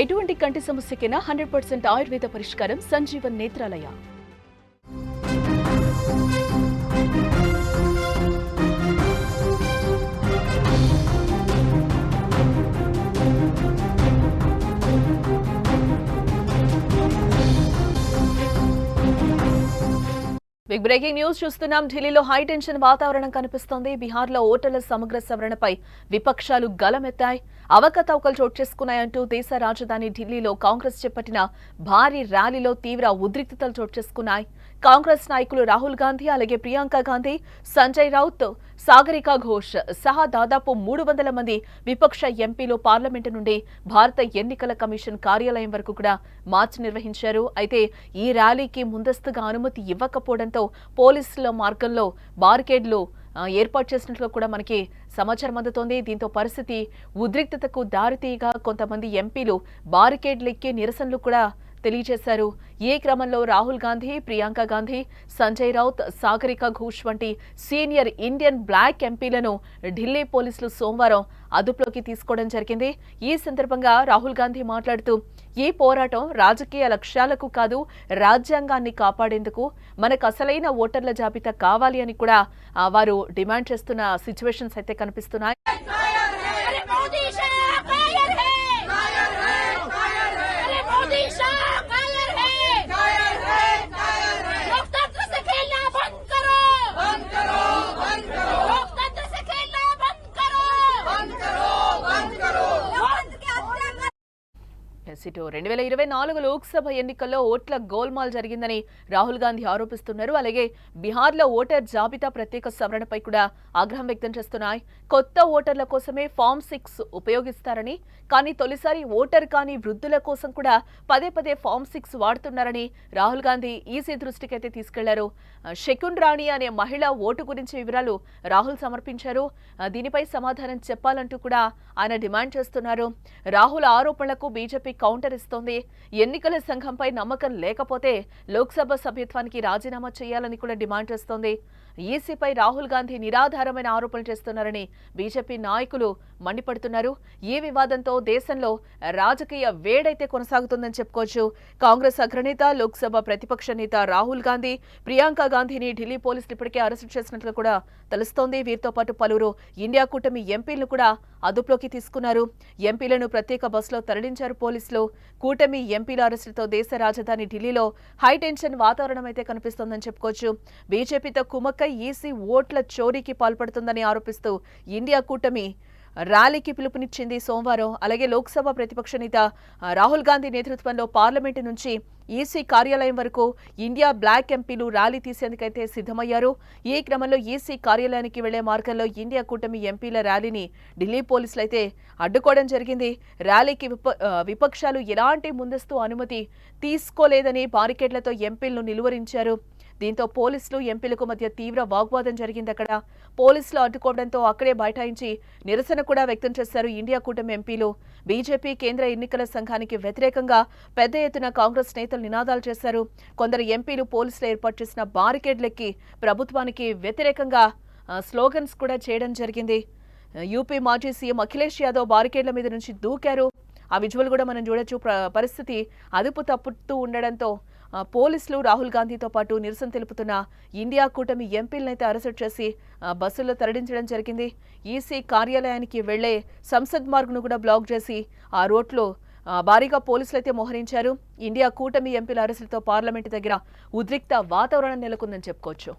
ఎటువంటి కంటి సమస్యకైనా 100% ఆయుర్వేద పరిష్కారం Sanjeevan Netralaya. Big breaking news చూస్తున్నాం. ఢిల్లీలో హై టెన్షన్ వాతావరణం కనిపిస్తోంది. బీహార్లో ఓటర్ల సమగ్ర సవరణపై విపక్షాలు గలమెత్తాయి. అవకతవకలు చోటు చేసుకున్నాయంటూ దేశ రాజధాని ఢిల్లీలో కాంగ్రెస్ చేపట్టిన భారీ ర్యాలీలో తీవ్ర ఉద్రిక్తతలు చోటు చేసుకున్నాయి. కాంగ్రెస్ నాయకులు రాహుల్ గాంధీ, అలాగే ప్రియాంక గాంధీ, సంజయ్ రౌత్, సాగరికా ఘోష్ సహా దాదాపు 300 మంది విపక్ష ఎంపీలు పార్లమెంటు నుండి భారత ఎన్నికల కమిషన్ కార్యాలయం వరకు కూడా మార్చ్ నిర్వహించారు. అయితే ఈ ర్యాలీకి ముందస్తుగా అనుమతి ఇవ్వకపోవడంతో పోలీసుల మార్గంలో బారికేడ్లు ఏర్పాటు చేసినట్లు కూడా మనకి సమాచారం అందుతోంది. దీంతో పరిస్థితి ఉద్రిక్తతకు దారితీయగా కొంతమంది ఎంపీలు బారికేడ్లెక్కి నిరసనలు కూడా తెలియజేశారు. ఈ క్రమంలో రాహుల్ గాంధీ, ప్రియాంక గాంధీ, సంజయ్ రౌత్, సాగరికా ఘోష్ వంటి సీనియర్ ఇండియన్ బ్లాక్ ఎంపీలను ఢిల్లీ పోలీసులు సోమవారం అదుపులోకి తీసుకోవడం జరిగింది. ఈ సందర్భంగా రాహుల్ గాంధీ మాట్లాడుతూ, ఈ పోరాటం రాజకీయ లక్ష్యాలకు కాదు, రాజ్యాంగాన్ని కాపాడేందుకు మనకు అసలైన ఓటర్ల జాబితా కావాలి అని కూడా వారు డిమాండ్ చేస్తున్న సిచ్యువేషన్స్ అయితే కనిపిస్తున్నాయి. ఇటు 2024 లోక్సభ ఎన్నికల్లో ఓట్ల గోల్మాల్ జరిగిందని రాహుల్ గాంధీ ఆరోపిస్తున్నారు. అలాగే బీహార్లో ఓటర్ జాబితా ప్రత్యేక సవరణపై కూడా ఆగ్రహం వ్యక్తం చేస్తున్నాయి. కొత్త ఓటర్ల కోసమే ఫామ్ 6 ఉపయోగిస్తారని, కానీ తొలిసారి ఓటర్ కాని వృద్ధుల కోసం కూడా పదే పదే ఫామ్ 6 వాడుతున్నారని రాహుల్ గాంధీ ఈసీ దృష్టికైతే తీసుకెళ్లారు. షకున్ రాణి అనే మహిళ ఓటు గురించి వివరాలు రాహుల్ సమర్పించారు. దీనిపై సమాధానం చెప్పాలంటూ కూడా ఆయన డిమాండ్ చేస్తున్నారు. రాహుల్ ఆరోపణలకు బీజేపీ కౌంటర్ ఇస్తోంది. ఎన్నికల సంఘంపై నమ్మకం లేకపోతే లోక్సభ సభ్యత్వానికి రాజీనామా చేయాలని కూడా డిమాండ్ చేస్తోంది. ఈసీపై రాహుల్ గాంధీ నిరాధారమైన ఆరోపణలు చేస్తున్నారని బీజేపీ నాయకులు మండిపడుతున్నారు. ఈ వివాదంతో దేశంలో రాజకీయ వేడైతే కొనసాగుతుందని చెప్పుకోవచ్చు. కాంగ్రెస్ అగ్రనేత, లోక్సభ ప్రతిపక్ష నేత రాహుల్ గాంధీ, ప్రియాంక గాంధీని ఢిల్లీ పోలీసులు ఇప్పటికే అరెస్టు చేసినట్లు కూడా తెలుస్తోంది. వీరితో పాటు పలువురు ఇండియా కూటమి ఎంపీలను కూడా అదుపులోకి తీసుకున్నారు. ఎంపీలను ప్రత్యేక బస్సులో తరలించారు పోలీసులు. కూటమి ఎంపీల అరెస్టులతో దేశ రాజధాని ఢిల్లీలో హై టెన్షన్ వాతావరణం అయితే కనిపిస్తోందని చెప్పుకోవచ్చు. బీజేపీతో కుమ్మక్కై ఈసీ ఓట్ల చోరీకి పాల్పడుతుందని ఆరోపిస్తూ ఇండియా కూటమి ర్యాలీకి పిలుపునిచ్చింది సోమవారం. అలాగే లోక్సభ ప్రతిపక్ష నేత రాహుల్ గాంధీ నేతృత్వంలో పార్లమెంటు నుంచి ఈసీ కార్యాలయం వరకు ఇండియా బ్లాక్ ఎంపీలు ర్యాలీ తీసేందుకైతే సిద్ధమయ్యారు. ఈ క్రమంలో ఈసీ కార్యాలయానికి వెళ్లే మార్గంలో ఇండియా కూటమి ఎంపీల ర్యాలీని ఢిల్లీ పోలీసులు అయితే అడ్డుకోవడం జరిగింది. ర్యాలీకి విపక్షాలు ఎలాంటి ముందస్తు అనుమతి తీసుకోలేదని బారికేడ్లతో ఎంపీలను నిలువరించారు. దీంతో పోలీసులు, ఎంపీలకు మధ్య తీవ్ర వాగ్వాదం జరిగింది. అక్కడ పోలీసులు అడ్డుకోవడంతో అక్కడే బైఠాయించి నిరసన కూడా వ్యక్తం చేశారు ఇండియా కూటమి ఎంపీలు. బీజేపీ కేంద్ర ఎన్నికల సంఘానికి వ్యతిరేకంగా పెద్ద ఎత్తున కాంగ్రెస్ నేతలు నినాదాలు చేశారు. కొందరు ఎంపీలు పోలీసులు ఏర్పాటు చేసిన బారికేడ్లెక్కి ప్రభుత్వానికి వ్యతిరేకంగా స్లోగన్స్ కూడా చేయడం జరిగింది. యూపీ మాజీ సీఎం అఖిలేష్ యాదవ్ బారికేడ్ల మీద నుంచి దూకారు. ఆ విజువల్ కూడా మనం చూడొచ్చు. పరిస్థితి అదుపు తప్పుతూ ఉండడంతో పోలీసులు రాహుల్ గాంధీతో పాటు నిరసన తెలుపుతున్న ఇండియా కూటమి ఎంపీలనైతే అరెస్టు చేసి బస్సుల్లో తరలించడం జరిగింది. ఈసీ కార్యాలయానికి వెళ్లే సంసద్ మార్గ్ను కూడా బ్లాక్ చేసి ఆ రోడ్లో భారీగా పోలీసులు అయితే మోహరించారు. ఇండియా కూటమి ఎంపీల అరెస్టులతో పార్లమెంటు దగ్గర ఉద్రిక్త వాతావరణం నెలకొందని చెప్పుకోవచ్చు.